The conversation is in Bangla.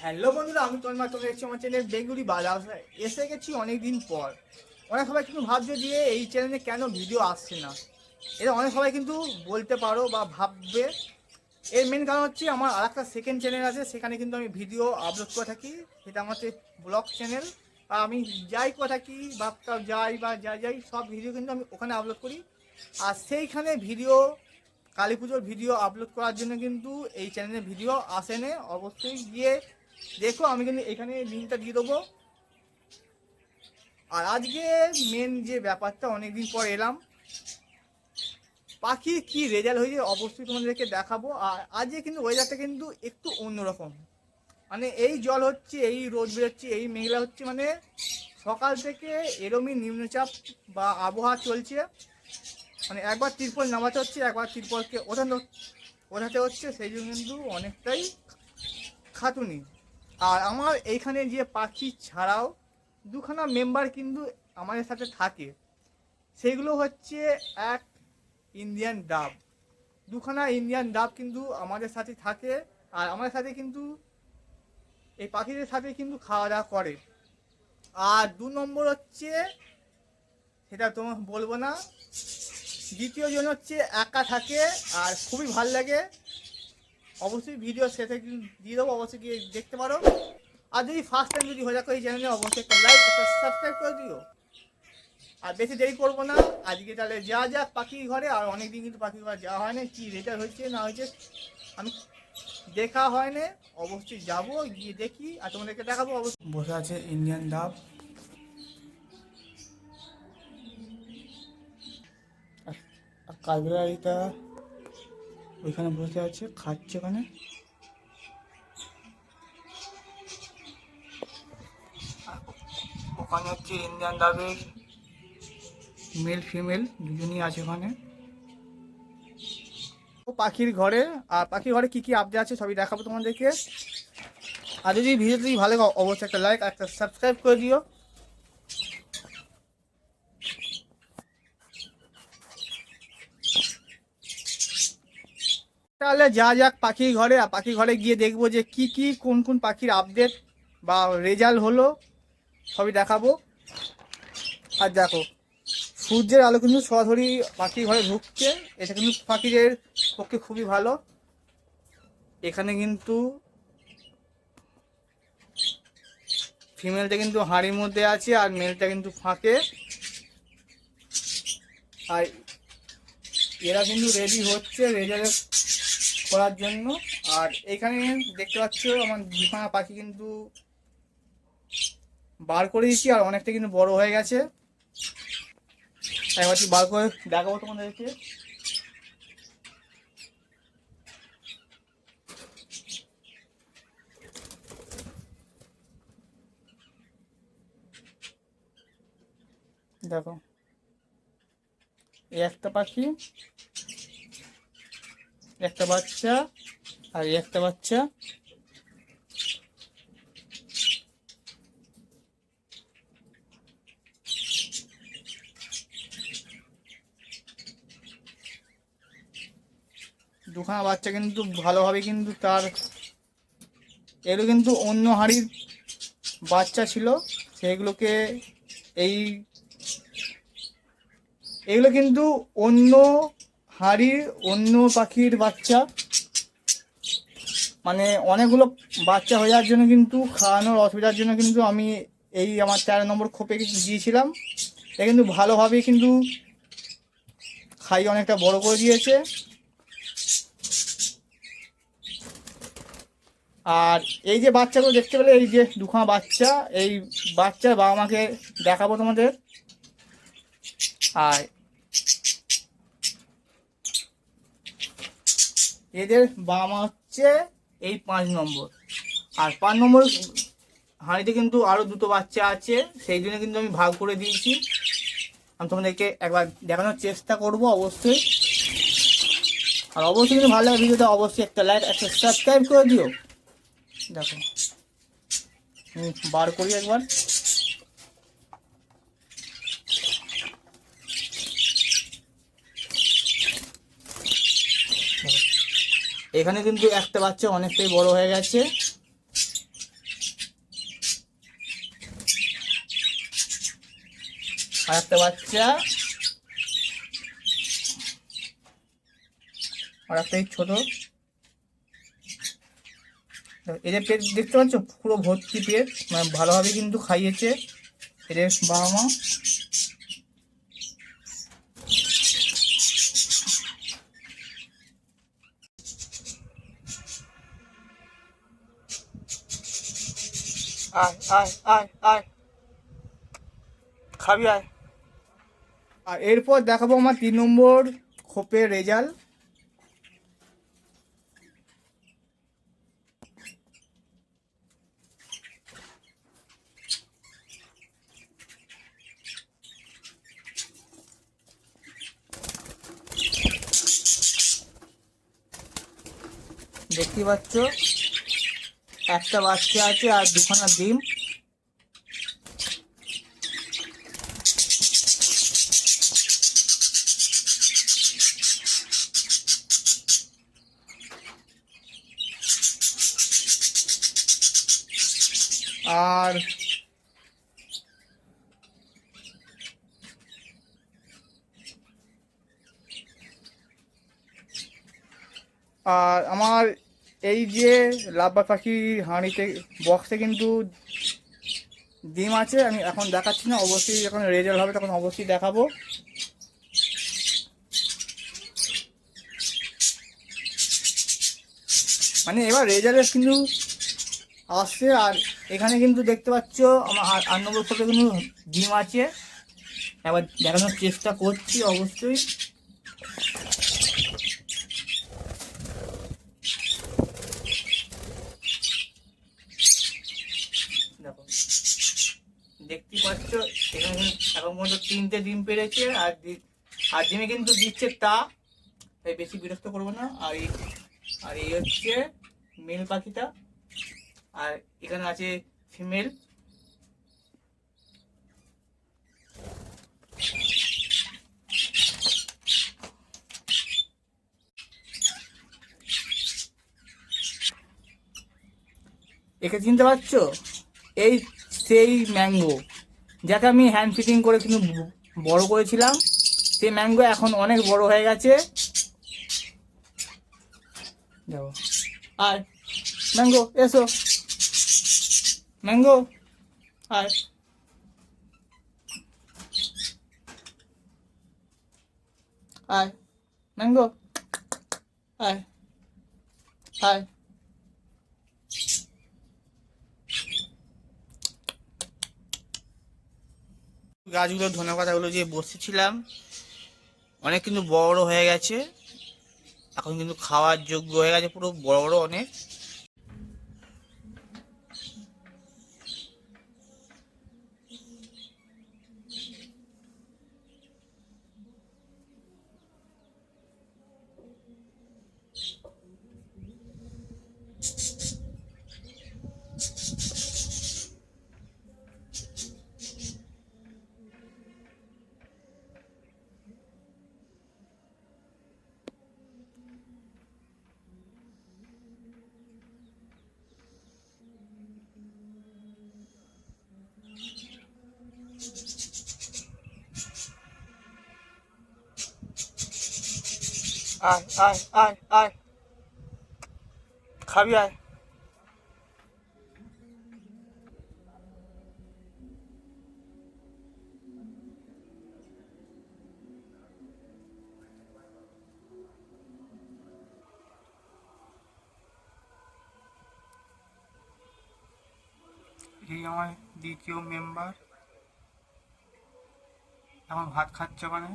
হ্যালো বন্ধুরা, আমি তন্ময়। তোমরা দেখছি আমার চ্যানেল বেঙ্গুলি বাজার। এসে গেছি অনেক দিন পর। অনেক সবাই কিন্তু ভাবছো যে এই চ্যানেলে কেন ভিডিও আসছে না। এটা অনেক সবাই কিন্তু বলতে পারো বা ভাববে। এর মেন কারণ হচ্ছে আমার আর একটা সেকেন্ড চ্যানেল আছে, সেখানে কিন্তু আমি ভিডিও আপলোড করে থাকি। সেটা আমার হচ্ছে ব্লগ চ্যানেল। আর আমি যাই করে থাকি, ভাবটা যাই বা যাই সব ভিডিও কিন্তু আমি ওখানে আপলোড করি। আর সেইখানে ভিডিও, কালী পুজোর ভিডিও আপলোড করার জন্য কিন্তু এই চ্যানেলে ভিডিও আসেনি। অবশ্যই গিয়ে দেখো, আমি কিন্তু এখানে লিঙ্কটা দিয়ে দেবো। আর আজকে মেন যে ব্যাপারটা, অনেকদিন পর এলাম, পাখির কি রেজাল্ট হয়েছে অবশ্যই তোমাদেরকে দেখাবো। আর আজকে কিন্তু ওয়েদারটা কিন্তু একটু অন্যরকম। মানে এই জল হচ্ছে, এই রোদ বেরোচ্ছে, এই মেঘলা হচ্ছে, মানে সকাল থেকে এরমই নিম্নচাপ বা আবহাওয়া চলছে। মানে একবার তিরপল নামাতে হচ্ছে, একবার তিরপলকে ওঠাতে হচ্ছে, সেই জন্য কিন্তু অনেকটাই খাটুনি। আর আমার এইখানে যে পাখি ছাড়াও দুখানা মেম্বার কিন্তু আমাদের সাথে থাকে। সেগুলো হচ্ছে এক ইন্ডিয়ান ডাব, দুখানা ইন্ডিয়ান ডাব কিন্তু আমাদের সাথে থাকে। আর আমাদের সাথে কিন্তু এই পাখিদের সাথে কিন্তু খাওয়া দাওয়া করে। আর 2 নম্বর হচ্ছে, সেটা তোমাকে বলবো না, দ্বিতীয় জন হচ্ছে একা থাকে আর খুবই ভাল লাগে। অবশ্যই ভিডিও শেষে দিয়ে দেবো, অবশ্যই গিয়ে দেখতে পারো। আর যদি ফার্স্ট টাইম যদি হয়ে যাকো এই চ্যানেলে, অবশ্যই একটা লাইক, একটা সাবস্ক্রাইব করে দিও। আর বেশি দেরি করবো না, আজকে তাহলে যা যাক পাখির ঘরে। আর অনেকদিন কিন্তু পাখির ঘরে যাওয়া হয় না, কি রেজাল্ট হয়েছে না হয়েছে আমি দেখা হয় না। অবশ্যই যাবো, গিয়ে দেখি আর তোমাদেরকে দেখাবো। অবশ্যই বসে আছে ইন্ডিয়ান ডাব। আর কালবেলারিটা ওইখানে বসে আছে, খাচ্ছে ওখানে। ওখানে হচ্ছে ইন্ডিয়ান ডাবের মেল ফিমেল দুজনই আছে ওখানে। পাখির ঘরে, আর পাখির ঘরে কি কি আপডেট আছে সবই দেখাবো তোমাদেরকে। আর যদি ভিডিওটি ভালো লাগে অবশ্যই একটা লাইক, একটা সাবস্ক্রাইব করে দিও। তাহলে যা যাক পাখির ঘরে। আর পাখির ঘরে গিয়ে দেখবো যে কি কি কোন কোন পাখির আপডেট বা রেজাল্ট হলো, সবই দেখাবো। আর দেখো, সূর্যের আলো কিন্তু সরাসরি পাখির ঘরে ঢুকছে, এটা কিন্তু পাখিদের পক্ষে খুবই ভালো। এখানে কিন্তু ফিমেলটা কিন্তু হাঁড়ির মধ্যে আছে আর মেলটা কিন্তু ফাঁকে। আর এরা কিন্তু রেডি হচ্ছে রেজাল্ট করার জন্য। আর এখানে দেখতে পাচ্ছ আমার দুখানা পাখি কিন্তু বার করে দিচ্ছি, আর অনেকটা কিন্তু বড় হয়ে গেছে। একবার বার করে দেখাবো তোমাদেরকে। দেখো, এই একটা পাখি, একটা বাচ্চা, আর একটা বাচ্চা। দুখানা বাচ্চা কিন্তু ভালোভাবে কিন্তু তার, এগুলো কিন্তু অন্য হাঁড়ির বাচ্চা ছিল, সেগুলোকে এই এগুলো কিন্তু অন্য হাঁড়ির অন্য পাখির বাচ্চা। মানে অনেকগুলো বাচ্চা হয়ে যাওয়ার জন্য কিন্তু খাওয়ানোর অসুবিধার জন্য কিন্তু আমি এই আমার 13 নম্বর খোপে দিয়েছিলাম। এ কিন্তু ভালোভাবেই কিন্তু খাইয়ে অনেকটা বড় করে দিয়েছে। আর এই যে বাচ্চাগুলো দেখতে পেলে, এই যে দুখানা বাচ্চা, এই বাচ্চার বাবা মাকে দেখাবো তোমাদের। আর এদের বাবা মা হচ্ছে এই 5 নম্বর। আর 5 নম্বর হাঁড়িতে কিন্তু আরও দুটো বাচ্চা আছে, সেই জন্য কিন্তু আমি ভাগ করে দিয়েছি। আমি তোমাদেরকে একবার দেখানোর চেষ্টা করব অবশ্যই। আর অবশ্যই কিন্তু ভালো লাগে ভিডিওটা, অবশ্যই একটা লাইক, একটা সাবস্ক্রাইব করে দিও। দেখো বার করি একবার। এখানে কিন্তু একটা বাচ্চা অনেকটাই বড় হয়ে গেছে। আর একটা বাচ্চা, আর একটা এই ছোট। এদের পেট দেখতে পাচ্ছ, পুরো ভর্তি পেট, মানে ভালোভাবে কিন্তু খাইয়েছে এদের বাবা মা। আয় আয় আয় আয়, খাবি আয়। আর এরপর দেখাবো আমার 3 নম্বর খোপের রেজাল্ট। দেখতে পাচ্ছ একটা বাচ্চা আছে আর দুখানা ডিম। আর আর আমার এই যে লাভবার পাখির হাঁড়িতে বক্সে কিন্তু ডিম আছে। আমি এখন দেখাচ্ছি না, অবশ্যই যখন রেজাল্ট হবে তখন অবশ্যই দেখাবো। মানে এবার রেজাল্ট কিন্তু আসছে। আর এখানে কিন্তু দেখতে পাচ্ছ আমার 8 নম্বর খোপে কিন্তু ডিম আছে। এবার দেখানোর চেষ্টা করছি অবশ্যই। দেখো, দেখতে পাচ্ছ এখানে এখন পর্যন্ত 3টে ডিম পেড়েছে। আর ডিমে কিন্তু দিচ্ছে তা, তাই বেশি বিরক্ত করবো না। আর এই হচ্ছে মেল পাখিটা, আর এখানে আছে ফিমেল। একে চিনতে পারছো? এই সেই ম্যাঙ্গো, যাকে আমি হ্যান্ড ফিটিং করে কিন্তু বড় করেছিলাম। সেই ম্যাঙ্গো এখন অনেক বড় হয়ে গেছে। দেখো, আর ম্যাঙ্গো এসো, ম্যাঙ্গো আয়, আয় ম্যাঙ্গো, আয় আয়। গাছগুলো ধনে পাতাগুলো যে বসেছিলাম অনেক কিন্তু বড় হয়ে গেছে, এখন কিন্তু খাওয়ার যোগ্য হয়ে গেছে, পুরো বড় বড় অনেক। আয় আয় আয় আয়, খাবি আয়। এই আমার দ্বিতীয় মেম্বার এখন ভাত খাচ্ছে, মানে